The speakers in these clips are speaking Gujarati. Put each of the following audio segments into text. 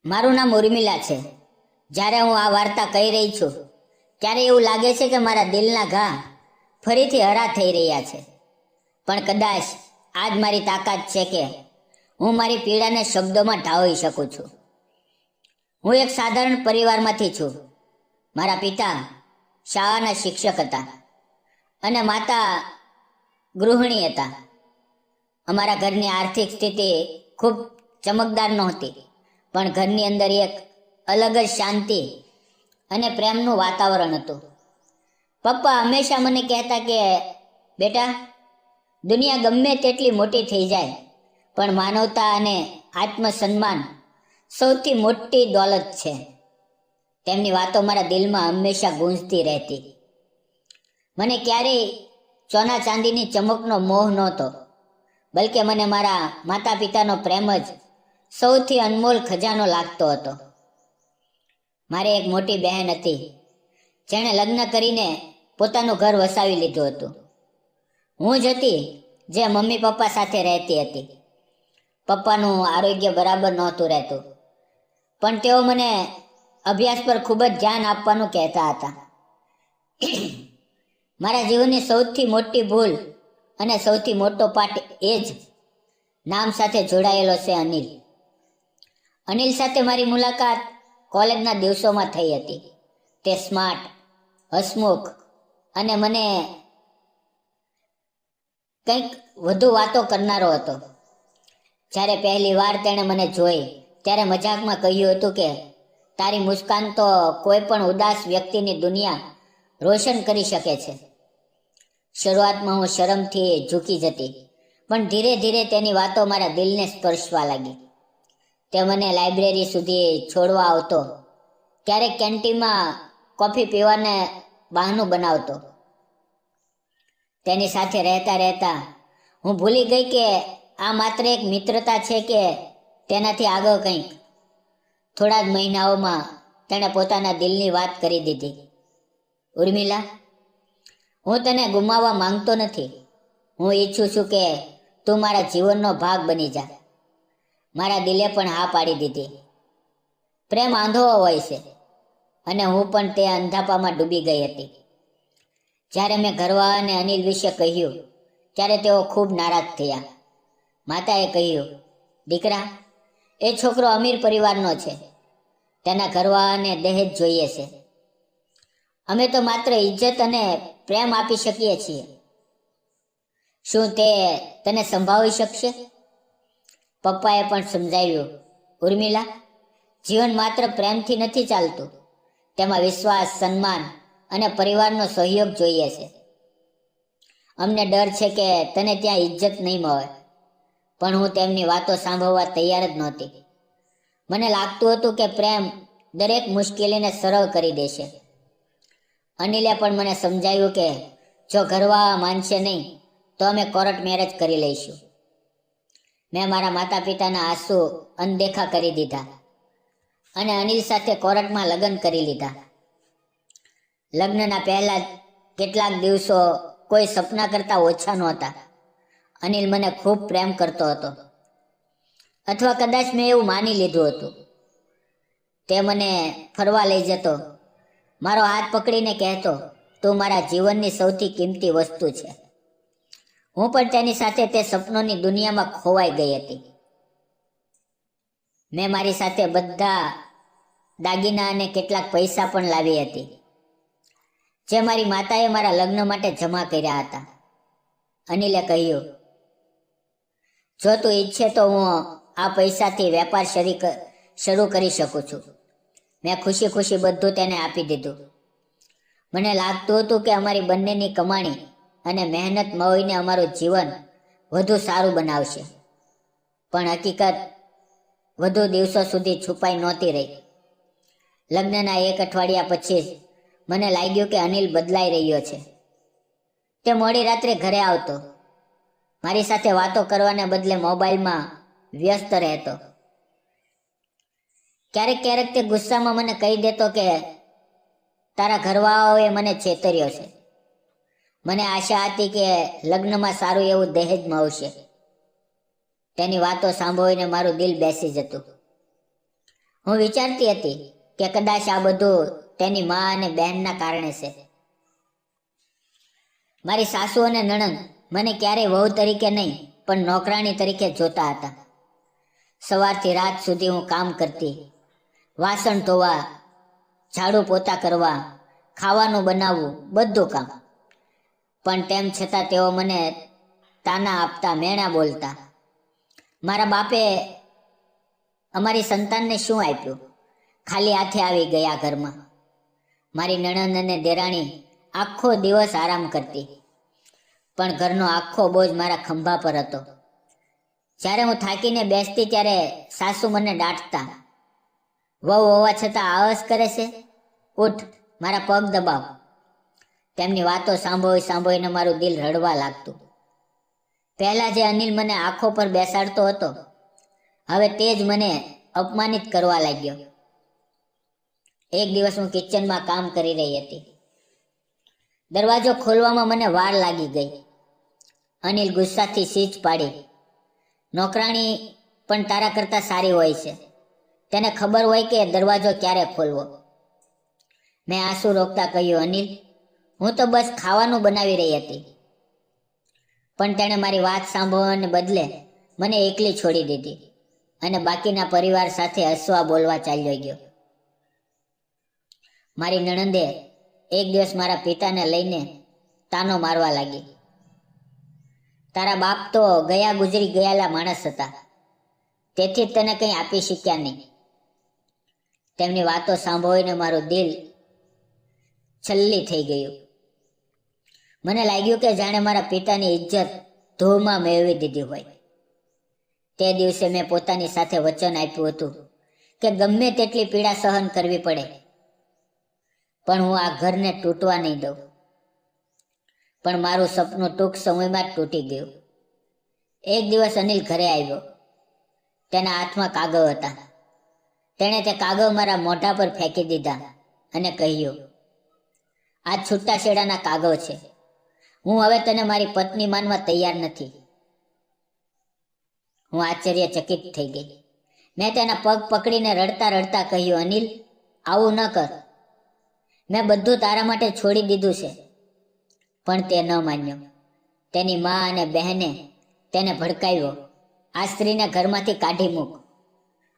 મારું નામ ઉર્મિલા છે. જ્યારે હું આ વાર્તા કહી રહી છું ત્યારે એવું લાગે છે કે મારા દિલના ઘા ફરીથી હરા થઈ રહ્યા છે. પણ કદાચ આજ મારી તાકાત છે કે હું મારી પીડાને શબ્દોમાં ઢાળી શકું છું. હું એક સાધારણ પરિવારમાંથી છું. મારા પિતા શાળાના શિક્ષક હતા અને માતા ગૃહિણી હતા. અમારા ઘરની આર્થિક સ્થિતિ ખૂબ ચમકદાર નહોતી, પણ ઘરની અંદર એક અલગ જ શાંતિ અને પ્રેમનું વાતાવરણ હતું. પપ્પા હંમેશા મને કહેતા કે બેટા, દુનિયા ગમે તેટલી મોટી થઈ જાય પણ માનવતા અને આત્મસન્માન સૌથી મોટી દોલત છે. તેમની વાતો મારા દિલમાં હંમેશા ગૂંજતી રહેતી. મને ક્યારેય સોના ચાંદીની ચમકનો મોહ નહોતો, બલકે મને મારા માતા પિતાનો પ્રેમ જ સૌથી અનમોલ ખજાનો લાગતો હતો. મારે એક મોટી બહેન હતી જેણે લગ્ન કરીને પોતાનું ઘર વસાવી લીધું હતું. હું જ હતી જે મમ્મી પપ્પા સાથે રહેતી હતી. પપ્પાનું આરોગ્ય બરાબર નહોતું રહેતું, પણ તેઓ મને અભ્યાસ પર ખૂબ જ ધ્યાન આપવાનું કહેતા હતા. મારા જીવનની સૌથી મોટી ભૂલ અને સૌથી મોટો પાઠ એ જ નામ સાથે જોડાયેલો છે, અનિલ. અનિલ સાથે મારી મુલાકાત કોલેજના દિવસોમાં થઈ હતી. તે સ્માર્ટ, હસમુખ અને મને કંઈક વધુ વાતો કરનારો હતો. જ્યારે પહેલી વાર તેણે મને જોઈ ત્યારે મજાકમાં કહ્યું હતું કે તારી મુસ્કાન તો કોઈ પણ ઉદાસ વ્યક્તિની દુનિયા રોશન કરી શકે છે. શરૂઆતમાં હું શરમથી ઝૂકી જતી, પણ ધીરે ધીરે તેની વાતો મારા દિલને સ્પર્શવા લાગી. તે મને લાઇબ્રેરી સુધી છોડવા આવતો, ક્યારેક કેન્ટીનમાં કોફી પીવાને બહાનું બનાવતો. તેની સાથે રહેતા રહેતા હું ભૂલી ગઈ કે આ માત્ર એક મિત્રતા છે કે તેનાથી આગળ કંઈક. થોડા જ મહિનાઓમાં તેણે પોતાના દિલની વાત કરી દીધી. ઉર્મિલા, હું તને ગુમાવવા માંગતો નથી. હું ઈચ્છું છું કે તું મારા જીવનનો ભાગ બની જા. મારા દિલે પણ હા પાડી દીધી. પ્રેમ આંધળો હોય છે અને હું પણ તે અંધાપામાં ડૂબી ગઈ હતી. જ્યારે મેં ઘરવાળા અને અનિલ વિશે કહ્યું ત્યારે તેઓ ખૂબ નારાજ થયા. માતાએ કહ્યું, દીકરા, એ છોકરો અમીર પરિવારનો છે. તેના ઘરવાળાને દહેજ જોઈએ છે. અમે તો માત્ર ઇજ્જત અને પ્રેમ આપી શકીએ છીએ. શું તે તને સંભાળી શકશે? પપ્પાએ પણ સમજાવ્યું, ઉર્મિલા, જીવન માત્ર પ્રેમથી નથી ચાલતું. તેમાં વિશ્વાસ, સન્માન અને પરિવારનો સહયોગ જોઈએ છે. અમને ડર છે કે તને ત્યાં ઇજ્જત નહીં મળે. પણ હું તેમની વાતો સાંભળવા તૈયાર જ નહોતી. મને લાગતું હતું કે પ્રેમ દરેક મુશ્કેલીને સરળ કરી દેશે. અનિલે પણ મને સમજાવ્યું કે જો ઘરવાળા માનશે નહીં તો અમે કોર્ટ મેરેજ કરી લઈશું. મેં મારા માતા પિતાના આંસુ અનદેખા કરી દીધા અને અનિલ સાથે કોર્ટમાં લગ્ન કરી લીધા. લગ્નના પહેલા કેટલાક દિવસો કોઈ સપના કરતા ઓછા નહોતા. અનિલ મને ખૂબ પ્રેમ કરતો હતો, અથવા કદાચ મેં એવું માની લીધું હતું. તે મને ફરવા લઈ જતો, મારો હાથ પકડીને કહેતો, તું મારા જીવનની સૌથી કિંમતી વસ્તુ છે. હું પણ તેની સાથે તે સપનોની દુનિયામાં ખોવાઈ ગઈ હતી. મેં મારી સાથે બધા દાગીના અને કેટલાક પૈસા પણ લાવી હતી, જે મારી માતાએ મારા લગ્ન માટે જમા કર્યા હતા. અનિલે કહ્યું, જો તું ઈચ્છે તો હું આ પૈસાથી વેપાર શરૂ કરી શકું છું. મેં ખુશી ખુશી બધું તેને આપી દીધું. મને લાગતું હતું કે અમારી બંનેની કમાણી અને મહેનત મળીને અમારું જીવન વધુ સારું બનાવશે. પણ હકીકત વધુ દિવસો સુધી છુપાઈ નહોતી રહી. લગ્નના એક અઠવાડિયા પછી જ મને લાગ્યું કે અનિલ બદલાઈ રહ્યો છે. તે મોડી રાત્રે ઘરે આવતો, મારી સાથે વાતો કરવાને બદલે મોબાઈલમાં વ્યસ્ત રહેતો. ક્યારેક ક્યારેક તે ગુસ્સામાં મને કહી દેતો કે તારા ઘરવાળાઓએ મને છેતર્યો છે. મને આશા હતી કે લગ્નમાં સારું એવું દહેજ મળશે. તેની વાતો સાંભળીને મારું દિલ બેસી જતું. હું વિચારતી હતી કે કદાચ આ બધું તેની મા અને બહેનના કારણે છે. મારી સાસુ અને નણંદ મને ક્યારેય વહુ તરીકે નહીં પણ નોકરાણી તરીકે જોતા હતા. સવારથી રાત સુધી હું કામ કરતી, વાસણ ધોવા, ઝાડુ પોતા કરવા, ખાવાનું બનાવવું, બધું કામ. પણ તેમ છતાં તેઓ મને તાના આપતા, મેણા બોલતા. મારા બાપે અમારી સંતાનને શું આપ્યું? ખાલી હાથે આવી ગયા ઘરમાં. મારી નણંદ અને દેરાણી આખો દિવસ આરામ કરતી, પણ ઘરનો આખો બોજ મારા ખંભા પર હતો. જ્યારે હું થાકીને બેસતી ત્યારે સાસુ મને દાટતા. વહુ હોવા છતાં આળસ કરે છે, ઉઠ, મારા પગ દબાવ. તેમની વાતો સાંભળીને મારું દિલ રડવા લાગતું. પહેલા જે અનિલ મને આંખો પર બેસાડતો હતો, હવે તે જ મને અપમાનિત કરવા લાગ્યો. એક દિવસ હું કિચનમાં કામ કરી રહી હતી. દરવાજો ખોલવામાં મને વાર લાગી ગઈ. અનિલ ગુસ્સાથી સીચ પાડી, નોકરાણી પણ તારા કરતાં સારી હોય છે, તેને ખબર હોય કે દરવાજો ક્યારે ખોલવો. મેં આંસુ રોકતા કહ્યું, અનિલ, હું તો બસ ખાવાનું બનાવી રહી હતી. પણ તેણે મારી વાત સાંભળવાને બદલે મને એકલી છોડી દીધી અને બાકીના પરિવાર સાથે હસવા બોલવા ચાલ્યો ગયો. મારી નણંદે એક દિવસ મારા પિતાને લઈને તાનો મારવા લાગી. તારા બાપ તો ગુજરી ગયેલા માણસ હતા, તેથી જ તને કંઈ આપી શક્યા નહીં. તેમની વાતો સાંભળીને મારું દિલ છલ્લી થઈ ગયું. મને લાગ્યું કે જાણે મારા પિતાની ઇજ્જત ધૂળમાં મેળવી દીધી હોય. તે દિવસે મેં પોતાની સાથે વચન આપ્યું હતું કે ગમે તેટલી પીડા સહન કરવી પડે, પણ હું આ ઘરને તૂટવા નહીં દઉં. પણ મારું સપનું ટૂંક સમયમાં જ તૂટી ગયું. એક દિવસ અનિલ ઘરે આવ્યો. તેના હાથમાં કાગળ હતા. તેણે તે કાગળ મારા મોઢા પર ફેંકી દીધા અને કહ્યું, આ છૂટાછેડાના કાગળ છે. હું હવે તને મારી પત્ની માનવા તૈયાર નથી. હું આશ્ચર્યચકિત થઈ ગઈ. મેં તેના પગ પકડીને રડતા રડતા કહ્યું, અનિલ, આવું ન કર. મેં બધું તારા માટે છોડી દીધું છે. પણ તે ન માન્યો. તેની મા અને બહેને તેને ભડકાવ્યો, આ સ્ત્રીને ઘરમાંથી કાઢી મૂક.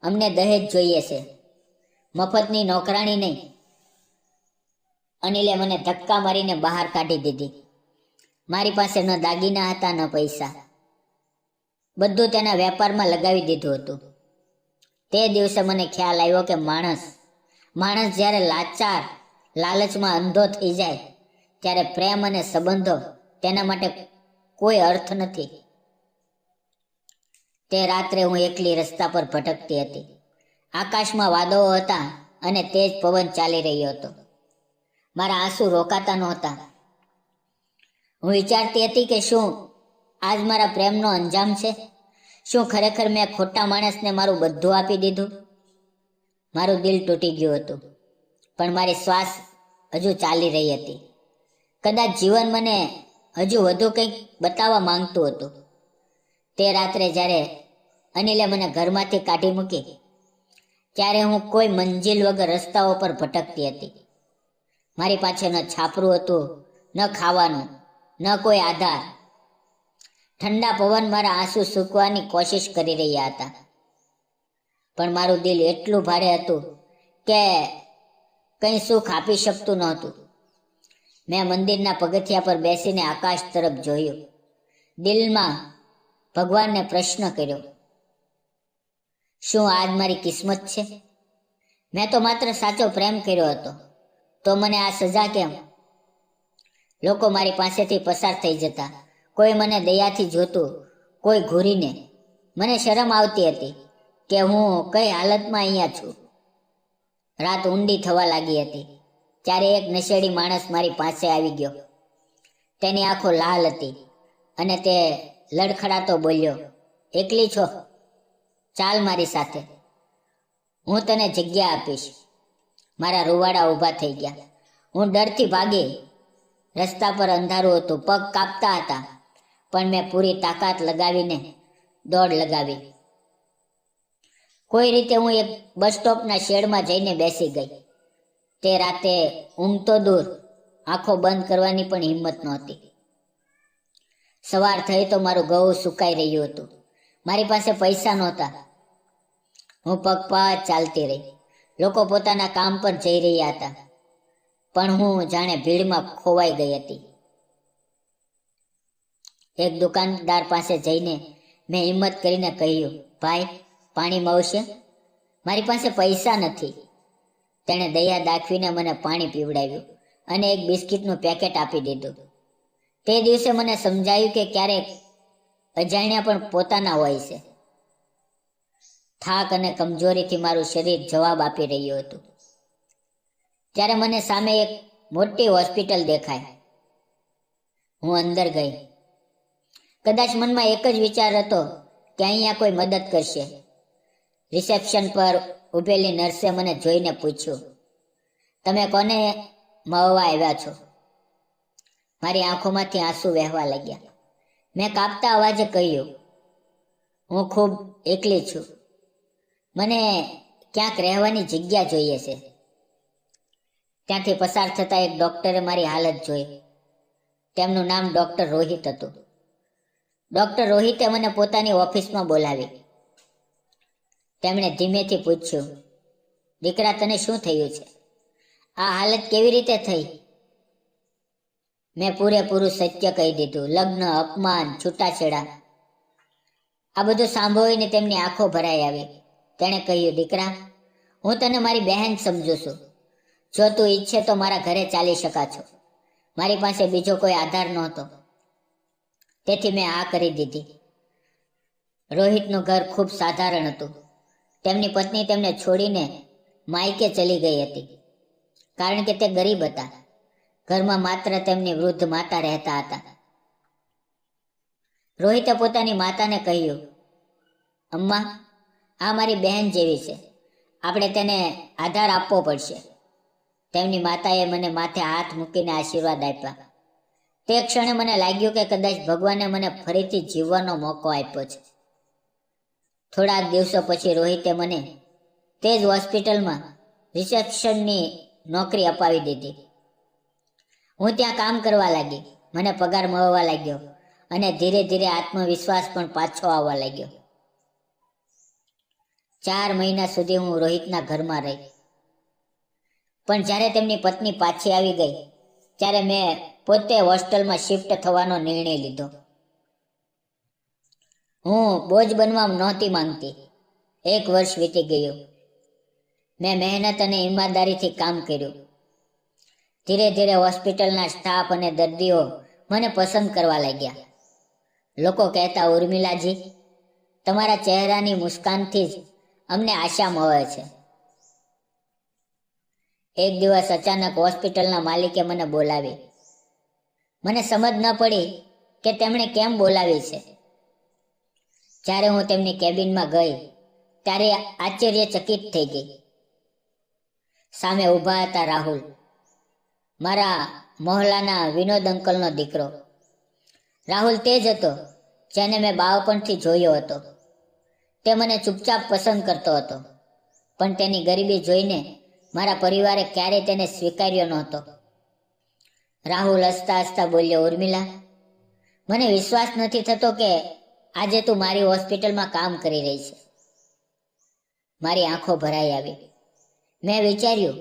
અમને દહેજ જોઈએ છે, મફતની નોકરાણી નહીં. અનિલે મને ધક્કા મારીને બહાર કાઢી દીધી. મારી પાસે ન દાગીના હતા, ન પૈસા. બધું તેના વેપારમાં લગાવી દીધું હતું. તે દિવસે મને ખ્યાલ આવ્યો કે માણસ જ્યારે લાલચમાં અંધો થઈ જાય ત્યારે પ્રેમ અને સંબંધો તેના માટે કોઈ અર્થ નથી. તે રાત્રે હું એકલી રસ્તા પર ભટકતી હતી. આકાશમાં વાદળો હતા અને તેજ પવન ચાલી રહ્યો હતો. મારા આંસુ રોકાતા નહોતા. હું વિચારતી હતી કે શું આજ મારા પ્રેમનો અંજામ છે? શું ખરેખર મેં ખોટા માણસને મારું બધું આપી દીધું? મારું દિલ તૂટી ગયું હતું, પણ મારી શ્વાસ હજુ ચાલી રહી હતી. કદાચ જીવન મને હજુ વધુ કંઈક બતાવવા માંગતું હતું. તે રાત્રે જ્યારે અનિલે મને ઘરમાંથી કાઢી મૂકી, ત્યારે હું કોઈ મંજિલ વગર રસ્તાઓ પર ભટકતી હતી. મારી પાસે ન છાપરું હતું, ન ખાવાનું, ન કોઈ આધાર. ઠંડા પવન મારા આંસુ સૂકવાની કોશિશ કરી રહ્યા હતા, પણ મારું દિલ એટલું ભારે હતું કે કંઈ સુખ આપી શકતું નહોતું. મેં મંદિરના પગથિયા પર બેસીને આકાશ તરફ જોયું. દિલમાં ભગવાનને પ્રશ્ન કર્યો, શું આજ મારી કિસ્મત છે? મેં તો માત્ર સાચો પ્રેમ કર્યો હતો, તો મને આ સજા કેમ? લોકો મારી પાસેથી પસાર થઈ જતા. કોઈ મને દયાથી જોતું, કોઈ ઘૂરીને. મને શરમ આવતી હતી કે હું કઈ હાલતમાં અહીંયા છું. રાત ઊંડી થવા લાગી હતી ત્યારે એક નશેડી માણસ મારી પાસે આવી ગયો. તેની આંખો લાલ હતી અને તે લડખડાતો બોલ્યો, એકલી છો? ચાલ મારી સાથે, હું તને જગ્યા આપીશ. મારા રૂવાડા ઊભા થઈ ગયા. હું ડરથી ભાગી. રસ્તા પર અંધારું હતું, પગ કાપતા હતા, પણ મેં પૂરી તાકાત લગાવીને દોડ લગાવી. કોઈ રીતે હું એક બસ સ્ટોપના શેડમાં જઈને બેસી ગઈ. તે રાતે ઊંઘ તો દૂર, આંખો બંધ કરવાની પણ હિંમત નહોતી. સવાર થઈ તો મારું ગળું સુકાઈ રહ્યું હતું. મારી પાસે પૈસા નહોતા. હું પગપાળા ચાલતી રહી. લોકો પોતાના કામ પર જઈ રહ્યા હતા, પણ હું જાણે ભીડમાં ખોવાઈ ગઈ હતી. એક દુકાનદાર પાસે જઈને મેં હિંમત કરીને કહ્યું, ભાઈ, પાણી મળશે? મારી પાસે પૈસા નથી. તેણે દયા દાખવીને મને પાણી પીવડાવ્યું અને એક બિસ્કિટનું પેકેટ આપી દીધું. તે દિવસે મને સમજાયું કે ક્યારેક અજાણ્યા પણ પોતાના હોય છે. થાક અને કમજોરીથી મારું શરીર જવાબ આપી રહ્યું હતું. ત્યારે મને સામે એક મોટી હોસ્પિટલ દેખાય. હું અંદર ગઈ. કદાચ મનમાં એક જ વિચાર હતો કે અહીંયા કોઈ મદદ કરશે. રિસેપ્શન પર ઊભેલી નર્સે મને જોઈને પૂછ્યું, તમે કોને મળવા આવ્યા છો? મારી આંખોમાંથી આંસુ વહેવા લાગ્યા. મેં કાપતા અવાજે કહ્યું, હું ખૂબ એકલી છું. મને ક્યાંક રહેવાની જગ્યા જોઈએ છે. ત્યાંથી પસાર થતા એક ડૉક્ટરે મારી હાલત જોઈ. તેમનું નામ ડૉક્ટર રોહિત હતું. ડૉક્ટર રોહિતે મને પોતાની ઓફિસમાં બોલાવી. તેમણે ધીમેથી પૂછ્યું, દીકરા, તને શું થયું છે? આ હાલત કેવી રીતે થઈ? મેં પૂરેપૂરું સત્ય કહી દીધું. લગ્ન, અપમાન, છૂટાછેડા. આ બધું સાંભળીને તેમની આંખો ભરાઈ આવી. તેણે કહ્યું, દીકરા, હું તને મારી બહેન સમજુ છું. જો તું ઈચ્છે તો મારા ઘરે ચાલી શકા છો. મારી પાસે બીજો કોઈ આધાર નહોતો, તેથી મેં આ કરી દીધી. રોહિતનું ઘર ખૂબ સાધારણ હતું. તેમની પત્ની તેમને છોડીને માયકે ચલી ગઈ હતી, કારણ કે તે ગરીબ હતા. ઘરમાં માત્ર તેમની વૃદ્ધ માતા રહેતા હતા. રોહિતે પોતાની માતાને કહ્યું, અમ્મા, આ મારી બહેન જેવી છે. આપણે તેને આધાર આપવો પડશે. તેમની માતાએ મને માથે હાથ મૂકીને આશીર્વાદ આપ્યા. તે ક્ષણે મને લાગ્યું કે કદાચ ભગવાને મને ફરીથી જીવવાનો મોકો આપ્યો છે. થોડાક દિવસો પછી રોહિતે મને તે જ હોસ્પિટલમાં રિસેપ્શનની નોકરી અપાવી દીધી. હું ત્યાં કામ કરવા લાગી. મને પગાર મળવા લાગ્યો અને ધીરે ધીરે આત્મવિશ્વાસ પણ પાછો આવવા લાગ્યો. 4 મહિના સુધી હું રોહિતના ઘરમાં રહી. પણ જ્યારે તેમની પત્ની પાછી આવી ગઈ, ત્યારે મેં પોતે હોસ્ટેલમાં શિફ્ટ થવાનો નિર્ણય લીધો. હું બોજ બનવા નહોતી માંગતી. 1 વર્ષ વીતી ગયું. મેં મહેનત અને ઈમાનદારીથી કામ કર્યું. ધીરે ધીરે હોસ્પિટલના સ્ટાફ અને દર્દીઓ મને પસંદ કરવા લાગ્યા. લોકો કહેતા, ઉર્મિલાજી, તમારા ચહેરાની મુસ્કાનથી જ અમને આશા મળે છે. એક દિવસ અચાનક હોસ્પિટલના માલિકે મને બોલાવી. મને સમજ ન પડી કે તેમણે કેમ બોલાવી છે. જ્યારે હું તેમની કેબિનમાં ગઈ, ત્યારે આશ્ચર્યચકિત થઈ ગઈ. સામે ઊભા હતા રાહુલ, મારા મોહલ્લાના વિનોદ અંકલનો દીકરો. રાહુલ તે જ હતો જેને મેં બાળપણથી જોયો હતો. તે મને ચૂપચાપ પસંદ કરતો હતો, પણ તેની ગરીબી જોઈને મારા પરિવારે ક્યારેય તેને સ્વીકાર્યો નહોતો. રાહુલ હસતા હસતા બોલ્યો, ઉર્મિલા, મને વિશ્વાસ નથી થતો કે આજે તું મારી હોસ્પિટલમાં કામ કરી રહી છે. મારી આંખો ભરાઈ આવી. મેં વિચાર્યું,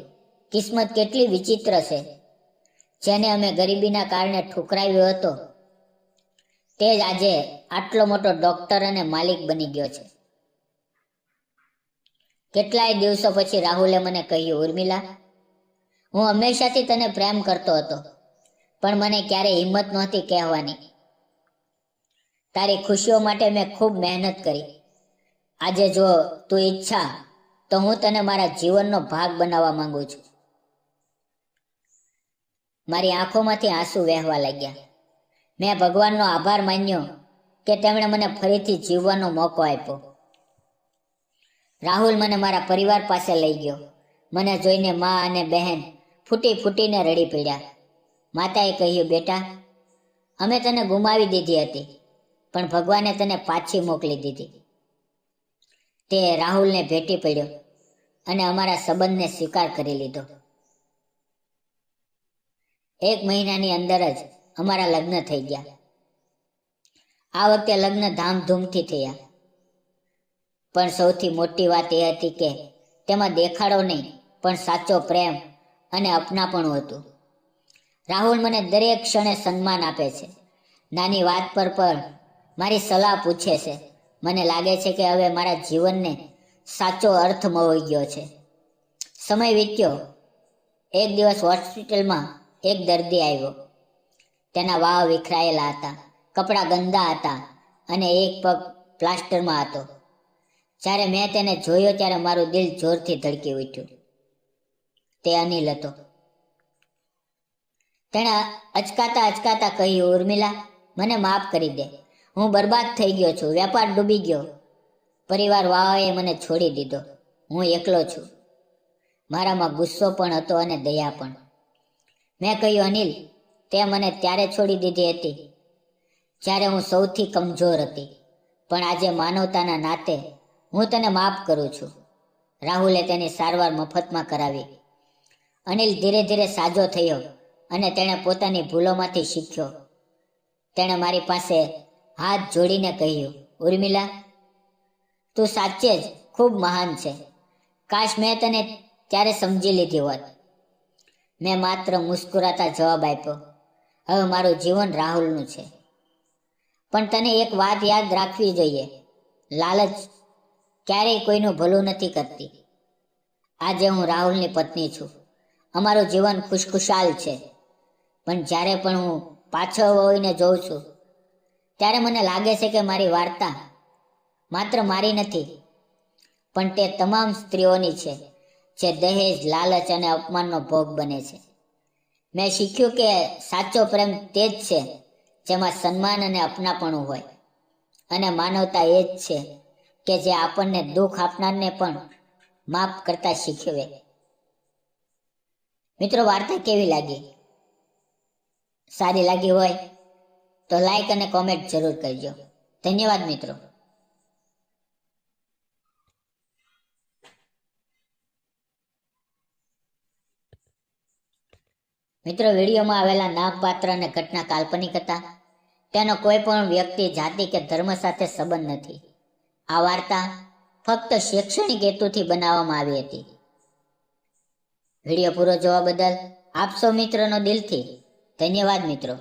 કિસ્મત કેટલી વિચિત્ર છે. જેને અમે ગરીબીના કારણે ઠુકરાવ્યો હતો, તે જ આજે આટલો મોટો ડોક્ટર અને માલિક બની ગયો છે. કેટલાય દિવસો પછી રાહુલે મને કહ્યું, ઉર્મિલા, હું હંમેશાથી તને પ્રેમ કરતો હતો, પણ મને ક્યારેય હિંમત નહોતી કહેવાની. તારી ખુશીઓ માટે મેં ખૂબ મહેનત કરી. આજે જો તું ઈચ્છા તો હું તને મારા જીવનનો ભાગ બનાવવા માંગુ છું. મારી આંખોમાંથી આંસુ વહેવા લાગ્યા. મેં ભગવાનનો આભાર માન્યો કે તેમણે મને ફરીથી જીવવાનો મોકો આપ્યો. રાહુલ મને મારા પરિવાર પાસે લઈ ગયો. મને જોઈને મા અને બહેન ફૂટી ફૂટીને રડી પડ્યા. માતાએ કહ્યું, બેટા, અમે તને ગુમાવી દીધી હતી, પણ ભગવાને તને પાછી મોકલી દીધી. તે રાહુલને ભેટી પડ્યો અને અમારા સંબંધને સ્વીકાર કરી લીધો. 1 મહિનાની અંદર જ અમારા લગ્ન થઈ ગયા. આ વખતે લગ્ન ધામધૂમથી થયા, પણ સૌથી મોટી વાત એ હતી કે તેમાં દેખાડો નહીં, પણ સાચો પ્રેમ અને અપનાપણું હતું. રાહુલ મને દરેક ક્ષણે સન્માન આપે છે. નાની વાત પર પણ મારી સલાહ પૂછે છે. મને લાગે છે કે હવે મારા જીવનને સાચો અર્થ મળી ગયો છે. સમય વીત્યો. એક દિવસ હોસ્પિટલમાં એક દર્દી આવ્યો. તેના વાળ વિખરાયેલા હતા, કપડાં ગંદા હતા અને એક પગ પ્લાસ્ટરમાં હતો. જ્યારે મેં તેને જોયો ત્યારે મારું દિલ જોરથી ધડકી ઉઠ્યું. તે અનિલ હતો. તેણે અચકાતા કહ્યું, ઉર્મિલા, મને માફ કરી દે. હું બરબાદ થઈ ગયો છું. વેપાર ડૂબી ગયો. પરિવાર વાળાએ મને છોડી દીધો. હું એકલો છું. મારામાં ગુસ્સો પણ હતો અને દયા પણ. મેં કહ્યું, અનિલ, તે મને ત્યારે છોડી દીધી હતી જ્યારે હું સૌથી કમજોર હતી, પણ આજે માનવતાના નાતે હું તને માફ કરું છું. રાહુલે તેની સારવાર મફતમાં કરાવી. અનિલ ધીરે ધીરે સાજો થયો અને તેણે પોતાની ભૂલોમાંથી શીખ્યો. તેણે મારી પાસે હાથ જોડીને કહ્યું, ઉર્મિલા, તું સાચે જ ખૂબ મહાન છે. કાશ મેં તને ત્યારે સમજી લીધી હોત. મેં માત્ર મુસ્કુરાતા જવાબ આપ્યો, હવે મારું જીવન રાહુલનું છે. પણ તને એક વાત યાદ રાખવી જોઈએ, લાલચ ક્યારેય કોઈનું ભલું નથી કરતી. આજે હું રાહુલની પત્ની છું. અમારું જીવન ખુશખુશાલ છે. પણ જ્યારે પણ હું પાછળ વળીને જોઉં છું ત્યારે મને લાગે છે કે મારી વાર્તા માત્ર મારી નથી, પણ તે તમામ સ્ત્રીઓની છે જે દહેજ, લાલચ અને અપમાનનો ભોગ બને છે. મેં શીખ્યું કે સાચો પ્રેમ તે જ છે જેમાં સન્માન અને અપનાપણું હોય, અને માનવતા એ જ છે કે જે આપણને દુઃખ આપનારને પણ માફ કરતા શીખવે. મિત્રો, વાર્તા કેવી લાગી? સારી લાગી હોય તો લાઈક અને કોમેન્ટ જરૂર કરજો. ધન્યવાદ મિત્રો. મિત્રો, વિડીયોમાં આવેલા નામપાત્ર અને ઘટના કાલ્પનિક હતા. તેનો કોઈ પણ વ્યક્તિ, જાતિ કે ધર્મ સાથે સંબંધ નથી. આ વાર્તા ફક્ત શૈક્ષણિક હેતુથી બનાવવામાં આવી હતી. વિડીયો પૂરો જોવા બદલ આપ સૌ મિત્રોનો દિલથી ધન્યવાદ મિત્રો.